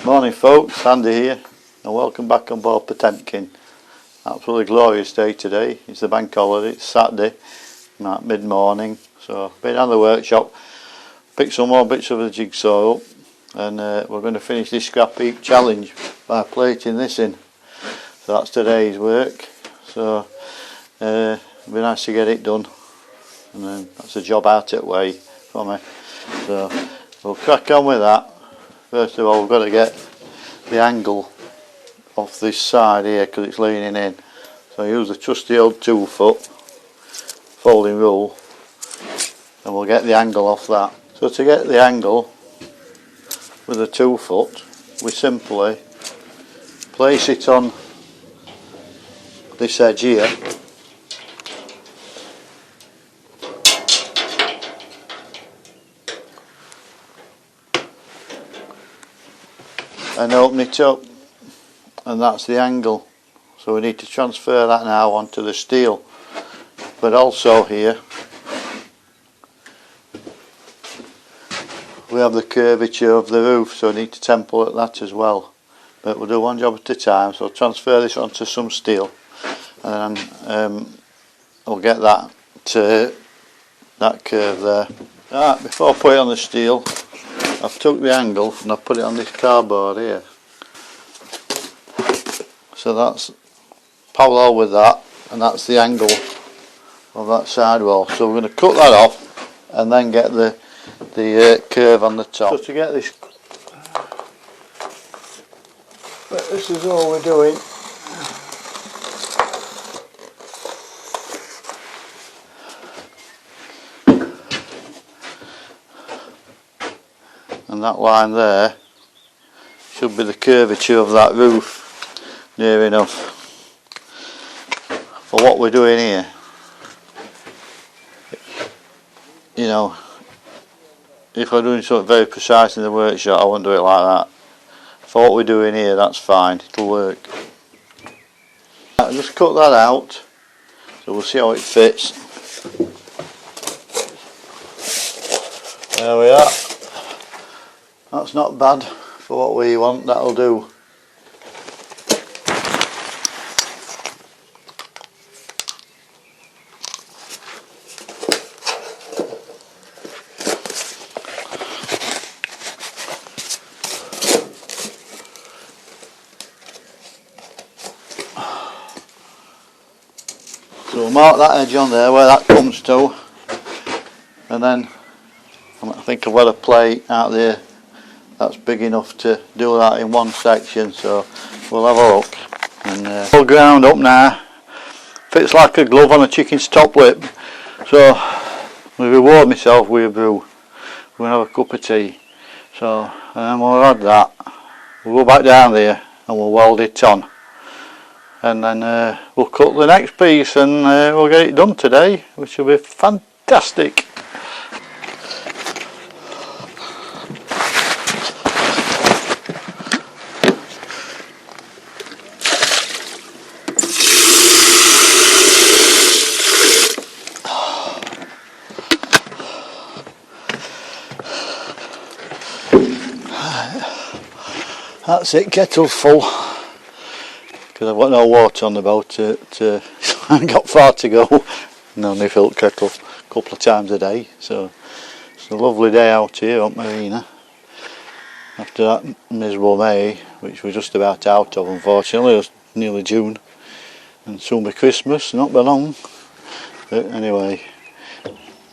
Morning folks, Andy here and welcome back on board Potemkin. Absolutely glorious day today. It's the bank holiday, it's Saturday, about mid-morning. So been down the workshop, picked some more bits of the jigsaw up, and we're going to finish this scrap heap challenge by plating this in. So that's today's work. So it'll be nice to get it done, and then that's a job out of the way for me. So we'll crack on with that. First of all, we've got to get the angle off this side here because it's leaning in. So I use the trusty old 2-foot folding rule and we'll get the angle off that. So to get the angle with the 2-foot, we simply place it on this edge here, and open it up, and that's the angle. So we need to transfer that now onto the steel, but also here we have the curvature of the roof, so we need to template that as well, but we'll do one job at a time. So I'll transfer this onto some steel and then I'll get that to that curve there. Right, before I put it on the steel, I've took the angle and I've put it on this cardboard here. So that's parallel with that, and that's the angle of that side wall. So we're going to cut that off and then get the curve on the top. So to get this, but this is all we're doing. And that line there should be the curvature of that roof, near enough for what we're doing here. You know, if I'm doing something very precise in the workshop, I won't do it like that. For what we're doing here, that's fine, it'll work. I'll just cut that out, so we'll see how it fits. There we are. That's not bad for what we want, that'll do. So we'll mark that edge on there where that comes to, and then I think I've got a plate out there that's big enough to do that in one section, so we'll have a look. And all ground up now, fits like a glove on a chicken's top lip. So I reward myself with a brew. We're going to have a cup of tea. So we'll add that, we'll go back down there and we'll weld it on, and then we'll cut the next piece, and we'll get it done today, which will be fantastic. That's it, kettle's full, because I've got no water on the boat. I haven't got far to go, and only filled kettle a couple of times a day. So it's a lovely day out here on Marina after that miserable May, which we're just about out of, unfortunately. It's nearly June and soon be Christmas, not be long. But anyway,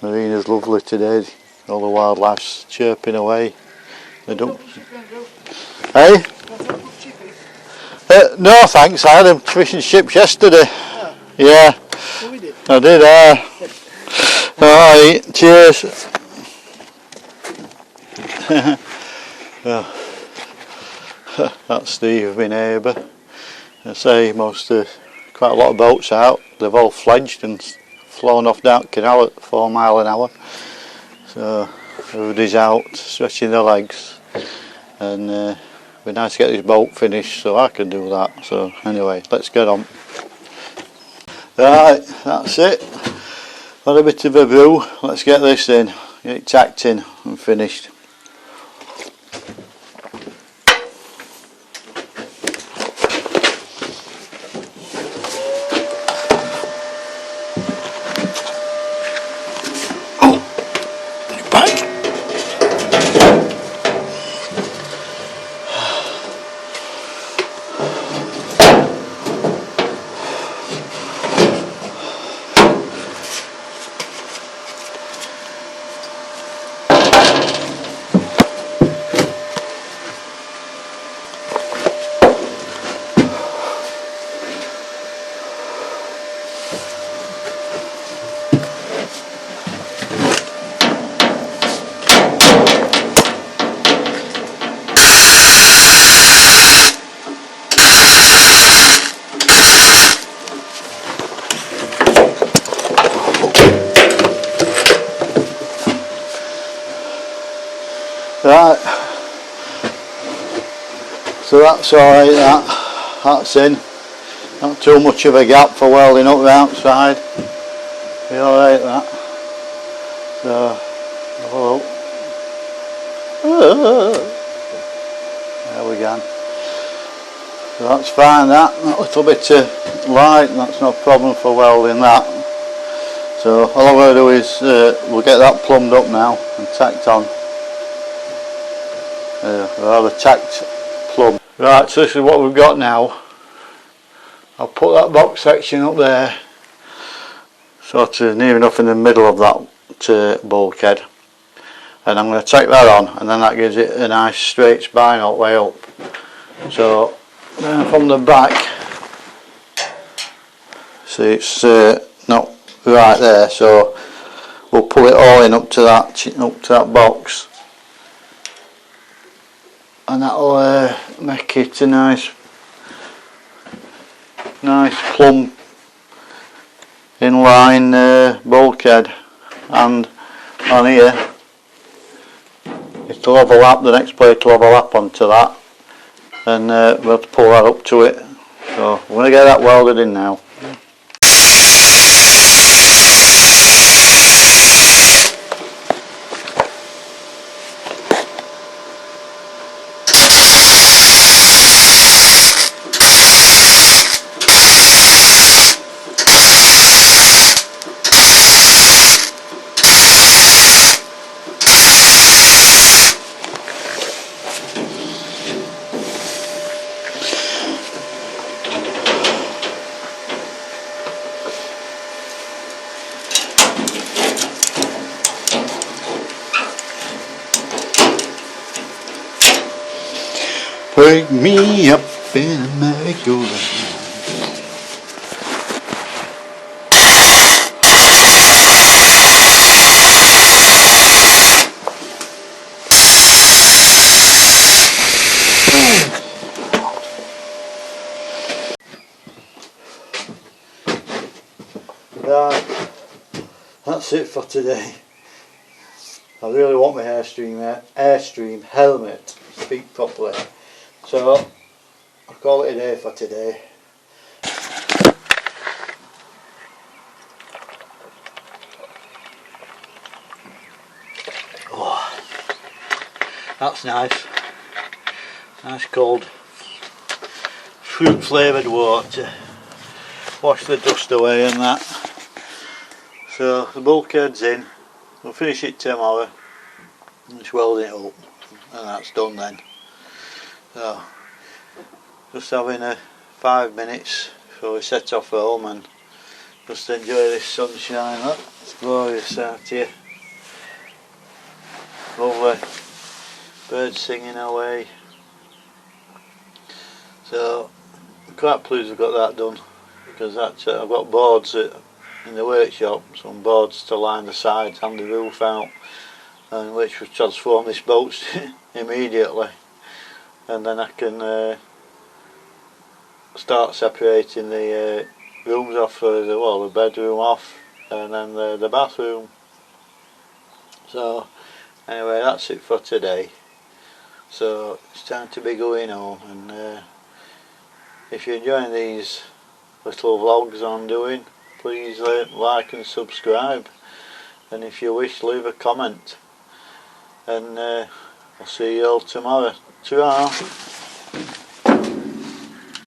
Marina's lovely today, all the wildlife's chirping away. They don't. Hey? No thanks, I had them fishing ships yesterday. Oh. Yeah. Oh, we did. I did, Alright, cheers. Well, that's Steve, my neighbour. I say quite a lot of boats out, they've all fledged and flown off down canal at 4 miles an hour. So everybody's out stretching their legs, and it'd be nice to get this boat finished so I can do that. So anyway, let's get on. Right, that's it. Had a bit of a brew. Let's get this in, get it tacked in and finished. So that's alright, that's in. Not too much of a gap for welding up the outside. Be alright that. So, hello. There we go. So that's fine, that little bit of light, that's no problem for welding that. So all I'm going to do is we'll get that plumbed up now and tacked on. Rather tacked plumb. Right, so this is what we've got now. I'll put that box section up there, sort of near enough in the middle of that bulkhead, and I'm going to tack that on, and then that gives it a nice straight spine all the way up. So from the back, see it's not right there, so we'll pull it all in up to that box, and that'll make it a nice plumb inline bulkhead. And on here it'll overlap, the next plate will overlap onto that, and we'll have to pull that up to it. So we're going to get that welded in now. Pick me up in a merry-go-round. Right, that's it for today. I really want my Airstream helmet to speak properly. So I'll call it a day for today. Oh, that's nice. Nice cold fruit flavoured water. Wash the dust away and that. So the bulkhead's in. We'll finish it tomorrow. Just welding it up, and that's done then. So just having 5 minutes before we set off home and just enjoy this sunshine. Look, it's glorious out here. Lovely. Birds singing away. So I'm quite pleased we've got that done, because that's I've got boards in the workshop, some boards to line the sides and the roof out, and which will transform this boat immediately, and then I can start separating the rooms off, the bedroom off, and then the bathroom. So anyway, that's it for today. So it's time to be going home, and if you're enjoying these little vlogs I'm doing, please like and subscribe, and if you wish, leave a comment, and I'll see you all tomorrow. Ta-ra!